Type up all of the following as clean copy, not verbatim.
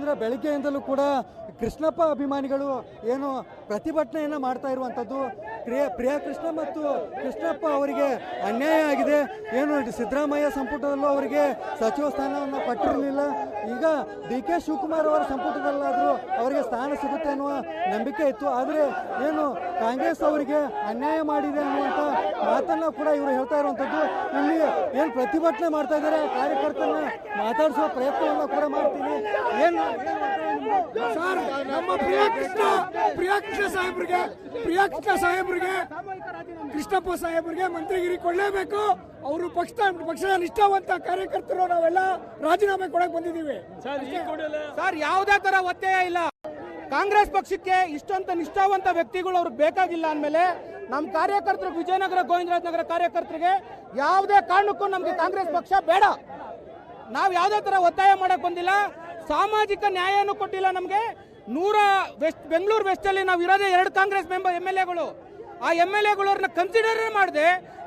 ನೋಡಿದ್ರೆ ಬೆಳಗ್ಗೆಯಿಂದಲೂ ಕೂಡ ಕೃಷ್ಣಪ್ಪ ಅಭಿಮಾನಿಗಳು ಏನು ಪ್ರತಿಭಟನೆಯನ್ನು ಮಾಡ್ತಾ ಇರುವಂಥದ್ದು. ಪ್ರಿಯಾ ಕೃಷ್ಣ ಮತ್ತು ಕೃಷ್ಣಪ್ಪ ಅವರಿಗೆ ಅನ್ಯಾಯ ಆಗಿದೆ. ಏನು ಸಿದ್ದರಾಮಯ್ಯ ಸಂಪುಟದಲ್ಲೂ ಅವರಿಗೆ ಸಚಿವ ಸ್ಥಾನವನ್ನು ಕೊಟ್ಟಿರಲಿಲ್ಲ. ಈಗ ಡಿ.ಕೆ. ಶಿವಕುಮಾರ್ ಅವರ ಸಂಪುಟದಲ್ಲಾದರೂ ಅವರಿಗೆ ಸ್ಥಾನ ಸಿಗುತ್ತೆ ಅನ್ನುವ ನಂಬಿಕೆ ಇತ್ತು. ಆದರೆ ಏನು ಕಾಂಗ್ರೆಸ್ ಅವರಿಗೆ ಅನ್ಯಾಯ ಮಾಡಿದೆ ಅನ್ನುವಂಥ ಮಾತನ್ನು ಕೂಡ ಇವರು ಹೇಳ್ತಾ ಇರುವಂಥದ್ದು. ಇಲ್ಲಿ ಏನು ಪ್ರತಿಭಟನೆ ಮಾಡ್ತಾ ಇದ್ದಾರೆ ಕಾರ್ಯಕರ್ತರನ್ನ ಮಾತಾಡಿಸುವ ಪ್ರಯತ್ನವನ್ನು ಕೂಡ ಮಾಡ್ತೀನಿ. ಏನು ಸರ್, ನಮ್ಮ ಪ್ರಿಯಾಕೃಷ್ಣ ಸಾಹೇಬ್ರಿಗೆ ಕೃಷ್ಣಪ್ಪ ಸಾಹೇಬ್ರಿಗೆ ಮಂತ್ರಿಗಿರಿ ಕೊಡಲೇಬೇಕು. ಅವರು ಪಕ್ಷದ ನಿಷ್ಠಾವಂತ ಕಾರ್ಯಕರ್ತರು, ನಾವೆಲ್ಲ ರಾಜೀನಾಮೆ ಕೊಡಕ್ ಬಂದಿದ್ದೀವಿ ಸರ್. ಯಾವುದೇ ತರ ಒತ್ತಾಯ ಇಲ್ಲ. ಕಾಂಗ್ರೆಸ್ ಪಕ್ಷಕ್ಕೆ ಇಷ್ಟೊಂದು ನಿಷ್ಠಾವಂತ ವ್ಯಕ್ತಿಗಳು ಅವ್ರಿಗೆ ಬೇಕಾಗಿಲ್ಲ ಅಂದಮೇಲೆ ನಮ್ಮ ಕಾರ್ಯಕರ್ತರು, ವಿಜಯನಗರ ಗೋವಿಂದರಾಜನಗರ ಕಾರ್ಯಕರ್ತರಿಗೆ ಯಾವುದೇ ಕಾರಣಕ್ಕೂ ನಮ್ಗೆ ಕಾಂಗ್ರೆಸ್ ಪಕ್ಷ ಬೇಡ. ನಾವು ಯಾವುದೇ ತರ ಒತ್ತಾಯ ಮಾಡಕ್ ಬಂದಿಲ್ಲ. ಸಾಮಾಜಿಕ ನ್ಯಾಯನೂ ಕೊಟ್ಟಿಲ್ಲ ನಮಗೆ. ಬೆಂಗಳೂರು ವೆಸ್ಟ್ ಅಲ್ಲಿ ನಾವು ಇರೋದೇ 2 ಕಾಂಗ್ರೆಸ್ MLAಗಳು. ಆ MLAಗಳನ್ನ ಕನ್ಸಿಡರ್ ಮಾಡದೆ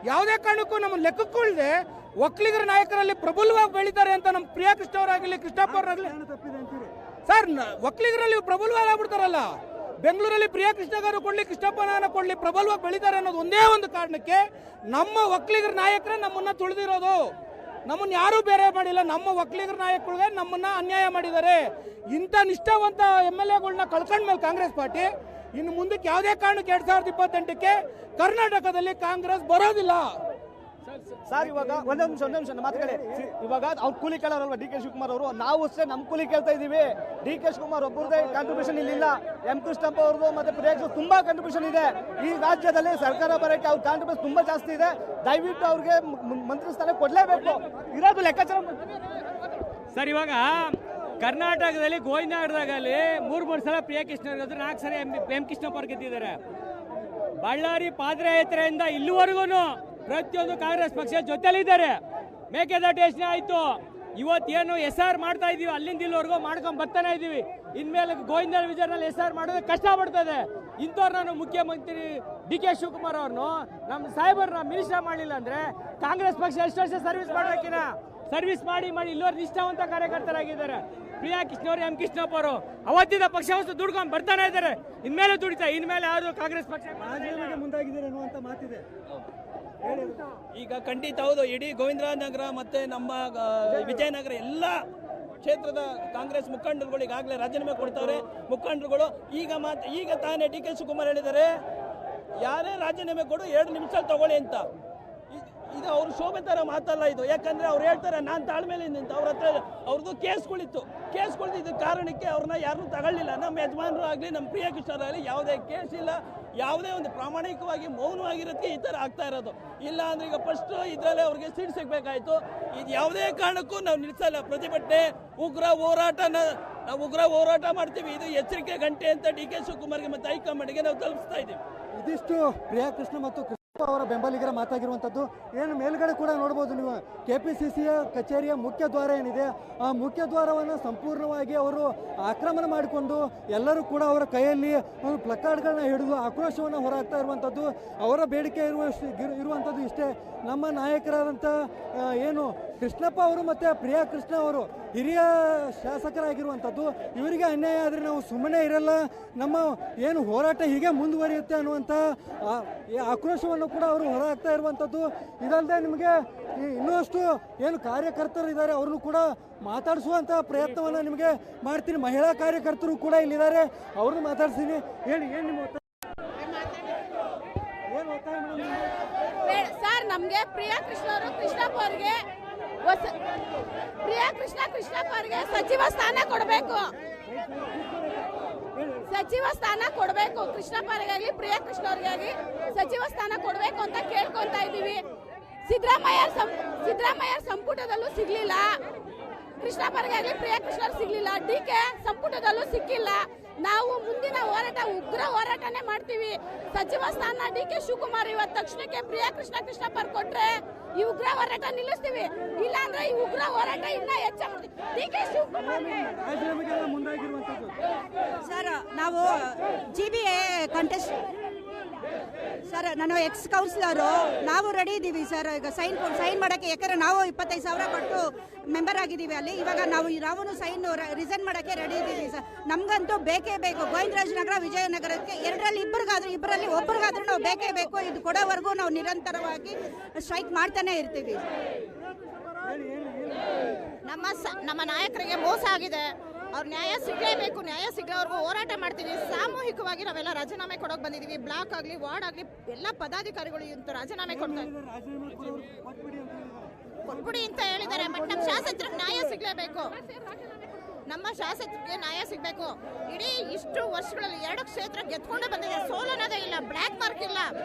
ಯಾವುದೇ ಕಾರಣಕ್ಕೂ ನಮ್ಮ ಲೆಕ್ಕಕ್ಕುಳ್ದೆ ಒಕ್ಕಲಿಗರ ನಾಯಕರಲ್ಲಿ ಪ್ರಬಲವಾಗಿ ಬೆಳೀತಾರೆ ಅಂತ ನಮ್ಮ ಪ್ರಿಯಾ ಕೃಷ್ಣ ಅವರಾಗಲಿ ಕೃಷ್ಣಪ್ಪ ಅವರಾಗಲಿ ಸರ್, ಒಕ್ಕಲಿಗರಲ್ಲಿ ಪ್ರಬಲವಾಗಿ ಆಗ್ಬಿಡ್ತಾರಲ್ಲ. ಬೆಂಗಳೂರಲ್ಲಿ ಪ್ರಿಯಾ ಕೃಷ್ಣಗಾರು ಕೊಡ್ಲಿ, ಕೃಷ್ಣಪ್ಪನ ಕೊಡ್ಲಿ, ಪ್ರಬಲವಾಗಿ ಬೆಳೀತಾರೆ ಅನ್ನೋದು ಒಂದೇ ಒಂದು ಕಾರಣಕ್ಕೆ ನಮ್ಮ ಒಕ್ಕಲಿಗರ ನಾಯಕರೇ ನಮ್ಮನ್ನ ತುಳಿದಿರೋದು. ನಮ್ಮನ್ನ ಯಾರೂ ಬೇರೆ ಮಾಡಿಲ್ಲ. ನಮ್ಮ ಒಕ್ಕಲಿಗರ ನಾಯಕರಿಗೆ ನಮ್ಮನ್ನ ಅನ್ಯಾಯ ಮಾಡಿದ್ದಾರೆ. ಇಂಥ ನಿಷ್ಠಾವಂತ MLAಗಳನ್ನ ಕಳ್ಕೊಂಡ್ಮೇಲೆ ಕಾಂಗ್ರೆಸ್ ಪಾರ್ಟಿ ಇನ್ನು ಮುಂದಕ್ಕೆ ಯಾವುದೇ ಕಾರಣಕ್ಕೆ 2028ಕ್ಕೆ ಕರ್ನಾಟಕದಲ್ಲಿ ಕಾಂಗ್ರೆಸ್ ಬರೋದಿಲ್ಲ. ಸರ್, ಇವಾಗ ಒಂದೇ ನಿಮಿಷ ಮಾತುಗಳೇ. ಇವಾಗ ಅವ್ರು ಕೂಲಿ ಕೇಳೋರಲ್ವಾ ಡಿ.ಕೆ. ಶಿವಕುಮಾರ್ ಅವರು? ನಾವು ಅಷ್ಟೇ ನಮ್ಮ ಕೂಲಿ ಕೇಳ್ತಾ ಇದೀವಿ. ಡಿ.ಕೆ. ಶಿವಕುಮಾರ್ ಒಬ್ಬರದೇ ಕಾಂಟ್ರಿಬ್ಯೂಷನ್ ಇಲ್ಲಿಲ್ಲ. ಎಂ ಕೃಷ್ಣಪ್ಪ ಅವ್ರದ್ದು ಮತ್ತೆ ಪ್ರಿಯಾಂಕ್ ತುಂಬಾ ಕಾಂಟ್ರಿಬ್ಯೂಷನ್ ಇದೆ. ಈ ರಾಜ್ಯದಲ್ಲಿ ಸರ್ಕಾರ ಬರೋಕ್ಕೆ ಅವ್ರ ಕಾಂಟ್ರಿಬ್ಯೂಷನ್ ತುಂಬಾ ಜಾಸ್ತಿ ಇದೆ. ದಯವಿಟ್ಟು ಅವ್ರಿಗೆ ಮಂತ್ರಿ ಸ್ಥಾನ ಕೊಡ್ಲೇಬೇಕು. ಇರೋದು ಲೆಕ್ಕಾಚಾರ ಸರ್. ಇವಾಗ ಕರ್ನಾಟಕದಲ್ಲಿ ಗೋವಿಂದನಗರದಾಗಲಿ 3 ಸಲ ಪ್ರಿಯಾ ಕೃಷ್ಣ 4 ಸಲ ಎಂ ಕೃಷ್ಣಪ್ಪ ಅವ್ರು ಗೆದ್ದಿದ್ದಾರೆ. ಬಳ್ಳಾರಿ ಪಾದಯಾತ್ರೆಯಿಂದ ಇಲ್ಲಿವರೆಗೂ ಪ್ರತಿಯೊಂದು ಕಾಂಗ್ರೆಸ್ ಪಕ್ಷ ಜೊತೆಲಿದ್ದಾರೆ. ಮೇಕೆದಾಟು ಯೋಜನೆ ಆಯ್ತು, ಇವತ್ತೇನು SR ಮಾಡ್ತಾ ಇದೀವಿ, ಅಲ್ಲಿಂದ ಇಲ್ಲಿವರೆಗೂ ಮಾಡ್ಕೊಂಡ್ ಬರ್ತಾನೆ ಇದೀವಿ. ಇನ್ಮೇಲೆ ಗೋವಿಂದ ವಿಜಯನಲ್ಲಿ SR ಮಾಡೋದು ಕಷ್ಟ ಪಡ್ತದೆ. ಇಂಥವ್ರು ನಾನು ಮುಖ್ಯಮಂತ್ರಿ ಡಿ.ಕೆ. ಶಿವಕುಮಾರ್ ಅವ್ರನ್ನು ನಮ್ಮ ಸಾಹೇಬರನ್ನ ಮಿನಿಸ್ಟರ್ ಮಾಡಲಿಲ್ಲ ಅಂದ್ರೆ ಕಾಂಗ್ರೆಸ್ ಪಕ್ಷ ಎಷ್ಟು ವರ್ಷ ಸರ್ವಿಸ್ ಮಾಡಬೇಕಿನ ಸರ್ವಿಸ್ ಮಾಡಿ ಇಲ್ಲಿವರೆಗೂ ನಿಷ್ಠಾವಂತ ಕಾರ್ಯಕರ್ತರಾಗಿದ್ದಾರೆ. ಪ್ರಿಯಾ ಕೃಷ್ಣ ಅವರು, ಎಂ ಕೃಷ್ಣಪ್ಪ ಅವರು ಅವತ್ತಿನ ಪಕ್ಷ ದುಡ್ಕೊಂಡು ಬರ್ತಾನೆ ಇದ್ದಾರೆ. ಇನ್ಮೇಲೆ ದುಡಿತಾ, ಇನ್ಮೇಲೆ ಯಾರು ಕಾಂಗ್ರೆಸ್ ಪಕ್ಷ ಮುಂದಾಗಿದ್ದಾರೆ ಅನ್ನುವಂಥ ಮಾತಿದೆ. ಈಗ ಖಂಡಿತ ಹೌದು. ಇಡೀ ಗೋವಿಂದರಾಜನಗರ ಮತ್ತೆ ನಮ್ಮ ವಿಜಯನಗರ ಎಲ್ಲ ಕ್ಷೇತ್ರದ ಕಾಂಗ್ರೆಸ್ ಮುಖಂಡರುಗಳು ಈಗಾಗಲೇ ರಾಜೀನಾಮೆ ಕೊಡ್ತಾರೆ. ಮುಖಂಡರುಗಳು ಈಗ ತಾನೇ ಡಿ.ಕೆ. ಶಿವಕುಮಾರ್ ಹೇಳಿದ್ದಾರೆ, ಯಾರೇ ರಾಜೀನಾಮೆ ಕೊಡು 2 ನಿಮಿಷ ತಗೊಳ್ಳಿ ಅಂತ. ಇದು ಅವ್ರ ಶೋಭೆ ತರ ಮಾತಲ್ಲ ಇದು. ಯಾಕಂದ್ರೆ ಅವ್ರು ಹೇಳ್ತಾರೆ ನಾನು ತಾಳ್ಮೇಲೆ ನಿಂತ ಅವ್ರ ಹತ್ರ ಅವ್ರದ್ದು ಕೇಸ್ಗಳಿತ್ತು. ಕೇಸ್ಗಳಿದ್ದ ಕಾರಣಕ್ಕೆ ಅವ್ರನ್ನ ಯಾರನ್ನೂ ತಗೊಳ್ಳಿಲ್ಲ. ನಮ್ಮ ಯಜಮಾನರು ಆಗಲಿ ನಮ್ಮ ಪ್ರಿಯಾ ಕೃಷ್ಣರು ಆಗಲಿ ಯಾವುದೇ ಕೇಸ್ ಇಲ್ಲ. ಯಾವುದೇ ಒಂದು ಪ್ರಾಮಾಣಿಕವಾಗಿ ಮೌನವಾಗಿರೋದಕ್ಕೆ ಈ ಥರ ಆಗ್ತಾ ಇರೋದು. ಇಲ್ಲ ಅಂದ್ರೆ ಈಗ ಫಸ್ಟ್ ಇದರಲ್ಲೇ ಅವ್ರಿಗೆ ಸೀಟ್ ಸಿಗಬೇಕಾಯ್ತು. ಇದು ಯಾವುದೇ ಕಾರಣಕ್ಕೂ ನಾವು ನಿಲ್ಲಿಸಲ್ಲ. ಪ್ರತಿಭಟನೆ ನಾವು ಉಗ್ರ ಹೋರಾಟ ಮಾಡ್ತೀವಿ. ಇದು ಎಚ್ಚರಿಕೆ ಗಂಟೆ ಅಂತ ಡಿ.ಕೆ. ಶಿವಕುಮಾರ್ಗೆ ಮತ್ತು ಹೈಕಮಾಂಡ್ಗೆ ನಾವು ತಲುಪಿಸ್ತಾ ಇದ್ದೀವಿ. ಇದಿಷ್ಟು ಪ್ರಿಯಾ ಕೃಷ್ಣ ಮತ್ತು ಅವರ ಬೆಂಬಲಿಗರ ಮಾತಾಗಿರುವಂಥದ್ದು. ಏನು ಮೇಲ್ಗಡೆ ಕೂಡ ನೋಡ್ಬೋದು ನೀವು, KPCCಯ ಕಚೇರಿಯ ಮುಖ್ಯ ದ್ವಾರ ಏನಿದೆ, ಆ ಮುಖ್ಯ ದ್ವಾರವನ್ನು ಸಂಪೂರ್ಣವಾಗಿ ಅವರು ಆಕ್ರಮಣ ಮಾಡಿಕೊಂಡು ಎಲ್ಲರೂ ಕೂಡ ಅವರ ಕೈಯಲ್ಲಿ ಒಂದು ಪ್ಲಕಾರ್ಡ್ಗಳನ್ನ ಹಿಡಿದು ಆಕ್ರೋಶವನ್ನು ಹೊರಹಾಕ್ತಾ ಇರುವಂಥದ್ದು. ಅವರ ಬೇಡಿಕೆ ಇರುವಂಥದ್ದು ಇಷ್ಟೇ. ನಮ್ಮ ನಾಯಕರಾದಂಥ ಏನು ಕೃಷ್ಣಪ್ಪ ಅವರು ಮತ್ತು ಪ್ರಿಯಾ ಕೃಷ್ಣ ಅವರು ಹಿರಿಯ ಶಾಸಕರಾಗಿರುವಂಥದ್ದು, ಇವರಿಗೆ ಅನ್ಯಾಯ ಆದರೆ ನಾವು ಸುಮ್ಮನೆ ಇರಲ್ಲ, ನಮ್ಮ ಏನು ಹೋರಾಟ ಹೀಗೆ ಮುಂದುವರಿಯುತ್ತೆ ಅನ್ನುವಂಥ ಆಕ್ರೋಶವನ್ನು ಕೂಡ ಅವರು ಹೊರಹಾಕ್ತಾ ಇರುವಂಥದ್ದು. ಇದಲ್ಲದೆ ನಿಮಗೆ ಇನ್ನಷ್ಟು ಏನು ಕಾರ್ಯಕರ್ತರು ಇದ್ದಾರೆ ಅವ್ರನ್ನು ಕೂಡ ಮಾತಾಡಿಸುವಂಥ ಪ್ರಯತ್ನವನ್ನು ನಿಮಗೆ ಮಾಡ್ತೀನಿ. ಮಹಿಳಾ ಕಾರ್ಯಕರ್ತರು ಕೂಡ ಇಲ್ಲಿದ್ದಾರೆ, ಅವ್ರನ್ನು ಮಾತಾಡ್ತೀನಿ. ಹೇಳಿ, ಏನು ನಿಮ್ಮ ಸರ್? ನಮಗೆ ಪ್ರಿಯಾ ಕೃಷ್ಣ ಅವರು ಕೃಷ್ಣಪ್ಪ ಅವ್ರಿಗೆ ಸಚಿವ ಸ್ಥಾನ ಕೊಡಬೇಕು. ಕೃಷ್ಣಪ್ಪ ಅವರಿಗಾಗಲಿ ಪ್ರಿಯಾ ಕೃಷ್ಣ ಅವರಿಗಾಗಲಿ ಸಚಿವ ಸ್ಥಾನ ಕೊಡಬೇಕು ಅಂತ ಕೇಳ್ಕೊಂತ ಇದ್ದೀವಿ. ಸಿದ್ದರಾಮಯ್ಯ ಸಂಪುಟದಲ್ಲೂ ಸಿಗ್ಲಿಲ್ಲ. ಕೃಷ್ಣಪ್ಪರಿಗಾಗಲಿ ಪ್ರಿಯಾ ಕೃಷ್ಣ ಸಿಗ್ಲಿಲ್ಲ. ಡಿ.ಕೆ. ಸಂಪುಟದಲ್ಲೂ ಸಿಕ್ಕಿಲ್ಲ. ನಾವು ಮುಂದಿನ ಹೋರಾಟ ಉಗ್ರ ಹೋರಾಟನೇ ಮಾಡ್ತೀವಿ. ಸಚಿವ ಸ್ಥಾನ ಡಿ.ಕೆ. ಶಿವಕುಮಾರ್ ಇವತ್ತು ತಕ್ಷಣಕ್ಕೆ ಪ್ರಿಯಾ ಕೃಷ್ಣಪ್ಪ ಕೊಟ್ರೆ ಈ ಉಗ್ರ ಹೋರಾಟ ನಿಲ್ಲಿಸ್ತೀವಿ. ಇಲ್ಲ ಅಂದ್ರೆ ಈ ಉಗ್ರ ಹೋರಾಟ ಇನ್ನ ಹೆಚ್ಚಾಗ್ತದೆ. ಡಿ.ಕೆ. ಶಿವಕುಮಾರ್ ಸರ್, ನಾವು GBA ಕಂಟೆಸ್ಟ್ ಸರ್ ನಾನು ಎಕ್ಸ್ ಕೌನ್ಸಿಲರು, ನಾವು ರೆಡಿ ಇದ್ದೀವಿ ಸರ್. ಈಗ ಸೈನ್ ಮಾಡೋಕ್ಕೆ, ಯಾಕಂದರೆ ನಾವು 25,000 ಕೊಟ್ಟು ಮೆಂಬರ್ ಆಗಿದ್ದೀವಿ ಅಲ್ಲಿ. ಇವಾಗ ನಾವು ಸೈನ್ ರಿಸೈನ್ ಮಾಡೋಕ್ಕೆ ರೆಡಿ ಇದ್ದೀವಿ ಸರ್. ನಮಗಂತೂ ಬೇಕೇ ಬೇಕು. ಗೋವಿಂದರಾಜನಗರ ವಿಜಯನಗರಕ್ಕೆ ಇಬ್ಬರಲ್ಲಿ ಒಬ್ಬರಿಗಾದ್ರೂ ನಾವು ಬೇಕೇ ಬೇಕು. ಇದು ಕೊಡೋವರೆಗೂ ನಾವು ನಿರಂತರವಾಗಿ ಸ್ಟ್ರೈಕ್ ಮಾಡ್ತಾನೆ ಇರ್ತೀವಿ. ನಮ್ಮ ನಾಯಕರಿಗೆ ಮೋಸ ಆಗಿದೆ. ಅವ್ರು ನ್ಯಾಯ ಸಿಗಲೇಬೇಕು. ನ್ಯಾಯ ಸಿಗೋವರೆಗೂ ಹೋರಾಟ ಮಾಡ್ತೀವಿ. ಸಾಮೂಹಿಕವಾಗಿ ನಾವೆಲ್ಲ ರಾಜೀನಾಮೆ ಕೊಡೋಕೆ ಬಂದಿದ್ದೀವಿ. ಬ್ಲಾಕ್ ಆಗಲಿ ವಾರ್ಡ್ ಆಗಲಿ ಎಲ್ಲ ಪದಾಧಿಕಾರಿಗಳು ಇಂತ ರಾಜೀನಾಮೆ ಕೊಡ್ತಾರೆ. ಕೊಟ್ಬಿಡಿ ಅಂತ ಹೇಳಿದ್ದಾರೆ. ಬಟ್ ನಮ್ಮ ಶಾಸಕರಿಗೆ ನ್ಯಾಯ ಸಿಗಲೇಬೇಕು. ನಮ್ಮ ಶಾಸಕರಿಗೆ ನ್ಯಾಯ ಸಿಗಬೇಕು. ಇಡೀ ಇಷ್ಟು ವರ್ಷಗಳಲ್ಲಿ 2 ಕ್ಷೇತ್ರ ಗೆದ್ಕೊಂಡೇ ಬಂದಿದೆ. ಸೋಲೋನದೇ ಇಲ್ಲ, ಬ್ಲ್ಯಾಕ್ ಮಾರ್ಕ್ ಇಲ್ಲ,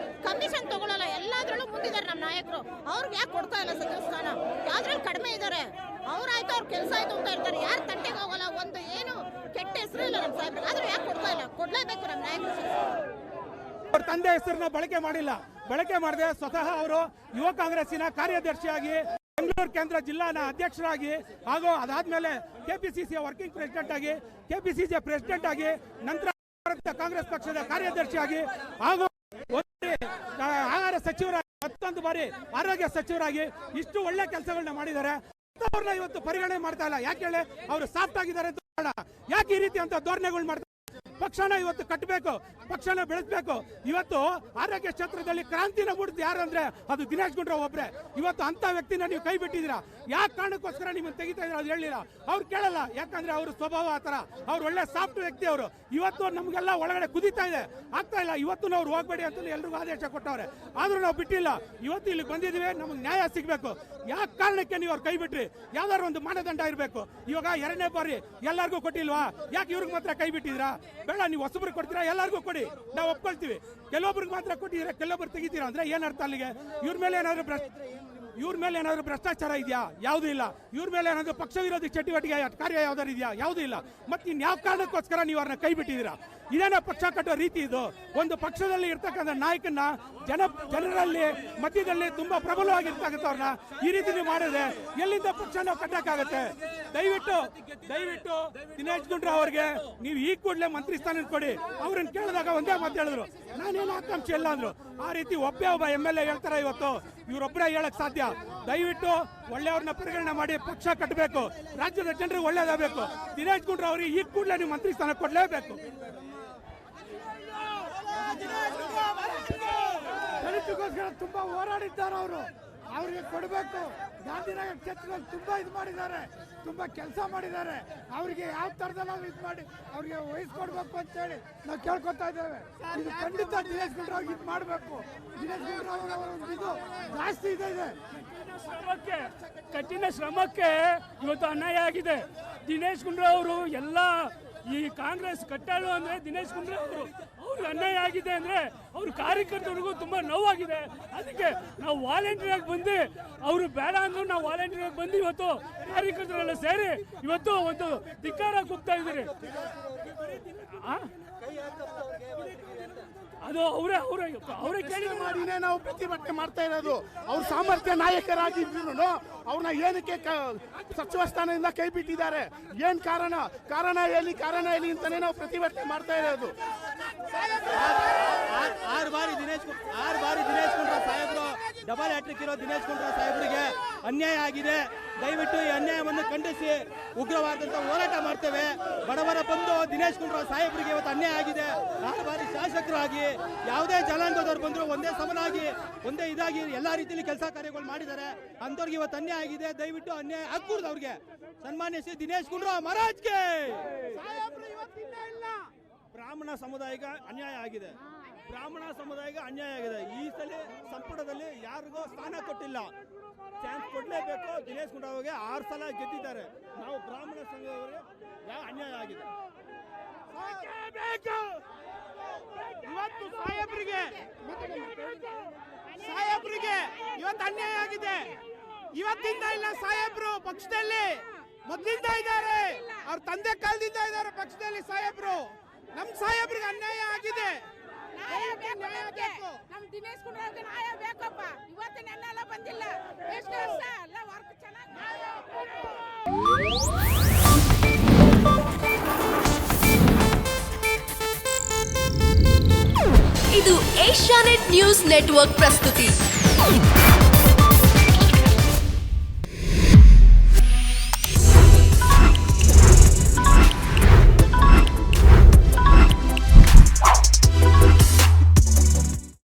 ಕಮಿಷನ್ ತಗೊಳ್ಳಲ್ಲ, ಎಲ್ಲಾದ್ರಲ್ಲೂ ಮುಂದಿದ್ದಾರೆ ನಮ್ಮ ನಾಯಕರು. ಅವ್ರಿಗೆ ಯಾಕೆ ಕೊಡ್ತಾ ಇಲ್ಲ ಸಚಿವ ಸ್ಥಾನ? ಯಾವ್ದ್ರಲ್ಲಿ ಕಡಿಮೆ ಇದ್ದಾರೆ? ಅವ್ರಾಯ್ತು, ಅವ್ರ ಕೆಲಸ ಆಯ್ತು ಅಂತ ಹೇಳ್ತಾರೆ. ಯಾರು ತಟ್ಟೆಗೆ ಹೋಗಲ್ಲ. ಒಂದು ಏನು ಕೆಟ್ಟ ಹೆಸರು ಇಲ್ಲ ನಮ್ಮ ಸಾಹೇಬ್ರಿಗೆ. ಆದ್ರೂ ಯಾಕೆ ಕೊಡ್ತಾ ಇಲ್ಲ? ಕೊಡ್ಲೇಬೇಕು ನಮ್ಮ ನಾಯಕರು. ಅವ್ರ ತಂದೆ ಹೆಸರನ್ನ ಬಳಕೆ ಮಾಡದೆ ಸ್ವತಃ ಅವರು ಯುವ ಕಾಂಗ್ರೆಸ್ಸಿನ ಕಾರ್ಯದರ್ಶಿಯಾಗಿ, ಬೆಂಗಳೂರು ಕೇಂದ್ರ ಜಿಲ್ಲಾ ಅಧ್ಯಕ್ಷರಾಗಿ, ಹಾಗೂ ಅದಾದ್ಮೇಲೆ ಕೆಪಿಸಿಸಿಯ ವರ್ಕಿಂಗ್ ಪ್ರೆಸಿಡೆಂಟ್ ಆಗಿ, ಕೆಪಿಸಿಸಿಯ ಪ್ರೆಸಿಡೆಂಟ್ ಆಗಿ, ನಂತರ ಕಾಂಗ್ರೆಸ್ ಪಕ್ಷದ ಕಾರ್ಯದರ್ಶಿಯಾಗಿ, ಹಾಗೂ ಆಹಾರ ಸಚಿವರಾಗಿ, 11 ಬಾರಿ ಆರೋಗ್ಯ ಸಚಿವರಾಗಿ ಇಷ್ಟು ಒಳ್ಳೆ ಕೆಲಸಗಳನ್ನ ಮಾಡಿದ್ದಾರೆ. ಅವ್ರನ್ನ ಇವತ್ತು ಪರಿಗಣನೆ ಮಾಡ್ತಾ ಇಲ್ಲ. ಯಾಕೆ ಹೇಳಿ? ಅವರು ಸಾಫ್ಟ್ ಆಗಿದ್ದಾರೆ ಅಂತ. ಯಾಕೆ ಈ ರೀತಿ ಅಂತ ಧೋರಣೆಗಳು ಮಾಡ್ತಾರೆ? ಪಕ್ಷನ ಇವತ್ತು ಕಟ್ಟಬೇಕು, ಪಕ್ಷನ ಬೆಳೆಸಬೇಕು. ಇವತ್ತು ಆರೋಗ್ಯ ಕ್ಷೇತ್ರದಲ್ಲಿ ಕ್ರಾಂತಿನ ಮೂಡಿದ್ದು ಯಾರು ಅಂದ್ರೆ ಅದು ದಿನೇಶ್ ಗುಂಡೂರಾವ್ ಒಬ್ರೆ. ಇವತ್ತು ಅಂತ ವ್ಯಕ್ತಿನ ನೀವು ಕೈ ಬಿಟ್ಟಿದ್ದೀರಾ. ಯಾಕೆ ಕಾರಣಕ್ಕೋಸ್ಕರ ನಿಮ್ಮನ್ನು ತೆಗಿತಾ ಇದ್ದೀರಾ ಅದು ಹೇಳಿಲ್ಲ. ಅವ್ರು ಕೇಳಲ್ಲ, ಯಾಕಂದ್ರೆ ಅವ್ರ ಸ್ವಭಾವ ಆ ಥರ. ಅವ್ರು ಒಳ್ಳೆ ಸಾಫ್ಟ್ ವ್ಯಕ್ತಿ ಅವರು. ಇವತ್ತು ನಮಗೆಲ್ಲ ಒಳಗಡೆ ಕುದೀತಾ ಇದೆ, ಆಗ್ತಾ ಇಲ್ಲ. ಇವತ್ತು ನಾವು ಹೋಗ್ಬೇಡಿ ಅಂತ ಎಲ್ರಿಗೂ ಆದೇಶ ಕೊಟ್ಟವ್ರೆ. ಆದ್ರೂ ನಾವು ಬಿಟ್ಟಿಲ್ಲ. ಇವತ್ತು ಇಲ್ಲಿ ಬಂದಿದ್ದೀವಿ, ನಮಗೆ ನ್ಯಾಯ ಸಿಗಬೇಕು. ಯಾಕೆ ಕಾರಣಕ್ಕೆ ನೀವು ಅವ್ರು ಕೈ ಬಿಟ್ರಿ? ಯಾವ್ದಾದ್ರು ಒಂದು ಮಾನದಂಡ ಇರಬೇಕು. ಇವಾಗ 2ನೇ ಬಾರಿ ಎಲ್ಲರಿಗೂ ಕೊಟ್ಟಿಲ್ವಾ? ಯಾಕೆ ಇವ್ರಿಗೆ ಮಾತ್ರ ಕೈ ಬಿಟ್ಟಿದ್ದೀರಾ? ಬೇಡ, ನೀವು ಹೊಸಬ್ರಿಗೆ ಕೊಡ್ತೀರಾ, ಎಲ್ಲರಿಗೂ ಕೊಡಿ, ನಾವು ಒಪ್ಕೊಳ್ತೀವಿ. ಕೆಲವೊಬ್ರಿಗೆ ಮಾತ್ರ ಕೊಟ್ಟಿದ್ದೀರಾ, ಕೆಲವೊಬ್ರು ತೆಗಿತೀರಾ ಅಂದ್ರೆ ಏನರ್ಥ ಅಲ್ಲಿಗೆ? ಇವ್ರ ಮೇಲೆ ಏನಾದ್ರು ಭ್ರಷ್ಟಾಚಾರ ಇದೆಯಾ? ಯಾವುದೂ ಇಲ್ಲ. ಇವ್ರ ಮೇಲೆ ಏನಾದ್ರು ಪಕ್ಷ ವಿರೋಧಿ ಚಟುವಟಿಕೆ ಕಾರ್ಯ ಯಾವ್ದಾರು ಇದೆಯಾ? ಯಾವುದೂ ಇಲ್ಲ. ಮತ್ತೆ ಇನ್ಯಾವ ಕಾರಣಕ್ಕೋಸ್ಕರ ನೀವು ಅವ್ರನ್ನ ಕೈ ಬಿಟ್ಟಿದ್ದೀರಾ? ಇದೇನೋ ಪಕ್ಷ ಕಟ್ಟೋ ರೀತಿ ಇದು? ಒಂದು ಪಕ್ಷದಲ್ಲಿ ಇರ್ತಕ್ಕಂಥ ನಾಯಕನ್ನ ಜನರಲ್ಲಿ ಮಧ್ಯದಲ್ಲಿ ತುಂಬಾ ಪ್ರಬಲವಾಗಿರ್ತಕ್ಕಂಥವ್ರನ್ನ ಈ ರೀತಿ ನೀವು ಮಾಡಿದ್ರೆ ಎಲ್ಲಿಂದ ಪಕ್ಷ ನಾವು ಕಟ್ಟಕ್ಕಾಗತ್ತೆ? ದಯವಿಟ್ಟು ದಿನೇಶ್ ಗುಂಡೂರಾವ್ ಅವ್ರಿಗೆ ನೀವು ಈ ಕೂಡಲೇ ಮಂತ್ರಿ ಸ್ಥಾನ ಕೊಡಿ. ಅವ್ರನ್ನ ಕೇಳಿದಾಗ ಒಂದೇ ಮಾತು ಹೇಳಿದ್ರು, ನಾನೇನು ಆಕಾಂಕ್ಷೆ ಇಲ್ಲ ಅಂದ್ರು. ಆ ರೀತಿ ಒಬ್ಬ MLA ಹೇಳ್ತಾರೆ ಇವತ್ತು. ಇವರೊಬ್ಬರೇ ಹೇಳಕ್ ಸಾಧ್ಯ. ದಯವಿಟ್ಟು ಒಳ್ಳೆಯವ್ರನ್ನ ಪರಿಗಣನೆ ಮಾಡಿ ಪಕ್ಷ ಕಟ್ಟಬೇಕು. ರಾಜ್ಯದ ಜನರಿಗೆ ಒಳ್ಳೇದಾಗಬೇಕು. ದಿನೇಶ್ ಗುಂಡೂರಾವ್ ಅವರಿಗೆ ಈ ಕೂಡಲೇ ನೀವು ಮಂತ್ರಿ ಸ್ಥಾನ ಕೊಡಲೇಬೇಕು. ದಲಿತರಿಗೋಸ್ಕರ ತುಂಬಾ ಹೋರಾಡಿದ್ದಾರೆ ಅವರು. ಅವ್ರಿಗೆ ಕೊಡಬೇಕು. ಗಾಂಧಿನಗರ ಕ್ಷೇತ್ರದಲ್ಲಿ ತುಂಬಾ ಇದು ಮಾಡಿದ್ದಾರೆ, ತುಂಬಾ ಕೆಲಸ ಮಾಡಿದ್ದಾರೆ. ಅವ್ರಿಗೆ ಯಾವ ತರದಲ್ಲಿ ಇದು ಮಾಡಿ ಅವ್ರಿಗೆ ವಹಿಸ್ಕೊಡ್ಬೇಕು ಅಂತ ಹೇಳಿ ನಾವು ಕೇಳ್ಕೊತಾ ಇದ್ದೇವೆ. ಇದು ಖಂಡಿತ ದಿನೇಶ್ ಗುಂಡೂರಾವ್ ಇದು ಮಾಡಬೇಕು. ದಿನೇಶ್ ಗುಂಡೂರಾವ್ ಅವರ ಇದು ಜಾಸ್ತಿ ಇದೆ. ಕಠಿಣ ಶ್ರಮಕ್ಕೆ ಇವತ್ತು ಅನ್ಯಾಯ ಆಗಿದೆ. ದಿನೇಶ್ ಗುಂಡೂರಾವ್ ಅವರು ಎಲ್ಲ ಈ ಕಾಂಗ್ರೆಸ್ ಕಟ್ಟಾಳು ಅಂದ್ರೆ ದಿನೇಶ್ ಗುಂಡೂರಾವ್ ಅವರು, ಅವ್ರಿಗೆ ಅನ್ಯಾಯ ಆಗಿದೆ ಅಂದ್ರೆ ಅವ್ರ ಕಾರ್ಯಕರ್ತರಿಗೂ ತುಂಬಾ ನೋವಾಗಿದೆ. ಅದಕ್ಕೆ ನಾವು ವಾಲಂಟಿಯರ್ ಆಗಿ ಬಂದು, ಅವರು ಬೇಡ ಅಂದ್ರು ನಾವು ವಾಲಂಟಿಯರ್ ಆಗಿ ಬಂದು ಇವತ್ತು ಕಾರ್ಯಕರ್ತರೆಲ್ಲ ಸೇರಿ ಇವತ್ತು ಒಂದು ಧಿಕ್ಕಾರ ಕೂಗ್ತಾ ಇದ್ದೀರಿ. ಅದು ಅವರೇ ಕೇಳಿ ಮಾಡಿನೇ ನಾವು ಪ್ರತಿಭಟನೆ ಮಾಡ್ತಾ ಇರೋದು. ಅವ್ರ ಸಾಮರ್ಥ್ಯ ನಾಯಕರಾಗಿದ್ರು ಅವ್ರನ್ನ ಏನಕ್ಕೆ ಸಚಿವ ಸ್ಥಾನದಿಂದ ಕೈ ಬಿಟ್ಟಿದ್ದಾರೆ? ಏನ್ ಕಾರಣ ಹೇಳಿ ಅಂತಾನೆ ನಾವು ಪ್ರತಿಭಟನೆ ಮಾಡ್ತಾ ಇರೋದು. 6 ಬಾರಿ ದಿನೇಶ್ ಗುಂಡೂರಾವ್ ಸಾಹೇಬ್ರು, ಡಬಲ್ ಹ್ಯಾಟ್ರಿಕ್ ಇರೋ ದಿನೇಶ್ ಗುಂಡೂರಾವ್ ಸಾಹೇಬ್ರಿಗೆ ಅನ್ಯಾಯ ಆಗಿದೆ. ದಯವಿಟ್ಟು ಈ ಅನ್ಯಾಯವನ್ನು ಖಂಡಿಸಿ ಉಗ್ರವಾದಂತ ಹೋರಾಟ ಮಾಡ್ತೇವೆ. ಬಡವರ ಬಂದು ದಿನೇಶ್ ಗುಂಡೂರಾವ್ ಸಾಹೇಬ್ರಿಗೆ ಇವತ್ತು ಅನ್ಯಾಯ ಆಗಿದೆ. 6 ಬಾರಿ ಶಾಸಕರಾಗಿ ಯಾವುದೇ ಜನಾಂಗದವ್ರು ಬಂದ್ರು ಒಂದೇ ಸಮನಾಗಿ ಒಂದೇ ಇದಾಗಿ ಎಲ್ಲಾ ರೀತಿಯಲ್ಲಿ ಕೆಲಸ ಕಾರ್ಯಗಳು ಮಾಡಿದ್ದಾರೆ. ಅಂತವ್ರಿಗೆ ಇವತ್ತು ಅನ್ಯಾಯ ಆಗಿದೆ. ದಯವಿಟ್ಟು ಅನ್ಯಾಯ ಆಗ್ಕೂಡ್ದು ಅವ್ರಿಗೆ. ಸನ್ಮಾನ್ಯ ಶ್ರೀ ದಿನೇಶ್ ಗುಂಡೂರಾವ್ ಮಹಾರಾಜ್ಗೆ. ಬ್ರಾಹ್ಮಣ ಸಮುದಾಯಕ್ಕೆ ಅನ್ಯಾಯ ಆಗಿದೆ. ಈ ಸಲ ಸಂಪುಟದಲ್ಲಿ ಯಾರಿಗೂ ಸ್ಥಾನ ಕೊಟ್ಟಿಲ್ಲ. ಚಾನ್ಸ್ ಕೊಡ್ಲೇಬೇಕು. ದಿನೇಶ್ ಗುಂಡೂರಾವ್ಗೆ 6 ಸಲ ಗೆದ್ದಿದ್ದಾರೆ. ನಾವು ಬ್ರಾಹ್ಮಣ ಸಂಘದವರಿಗೆ ಅನ್ಯಾಯ ಆಗಿದೆ. ಇವತ್ತು ಸಾಹೇಬ್ರಿಗೆ ಇವತ್ತು ಅನ್ಯಾಯ ಆಗಿದೆ. ಇವತ್ತಿಂದ ಇಲ್ಲ, ಸಾಹೇಬ್ರು ಪಕ್ಷದಲ್ಲಿ ಮೊದಲಿಂದ ಇದ್ದಾರೆ. ಅವ್ರ ತಂದೆ ಕಾಲದಿಂದ ಇದ್ದಾರೆ ಪಕ್ಷದಲ್ಲಿ ಸಾಹೇಬ್ರು. ನಮ್ ಸಾಹೇಬ್ರಿಗೆ ಅನ್ಯಾಯ ಆಗಿದೆ. ನಮ್ ದಿನೇಶ್ ಗುಂಡೂರಾವ್ಗೆ ನ್ಯಾಯ ಬೇಕಪ್ಪ. ಇವತ್ತು ನೆನ್ನೆಲ್ಲ ಬಂದಿಲ್ಲ, ಎಷ್ಟು ವರ್ಷ ಎಲ್ಲ ವರ್ಕ್ ಚೆನ್ನಾಗಿ ಇದು ಏಷ್ಯಾನೆಟ್ ನ್ಯೂಸ್ ನೆಟ್ವರ್ಕ್ ಪ್ರಸ್ತುತಿ.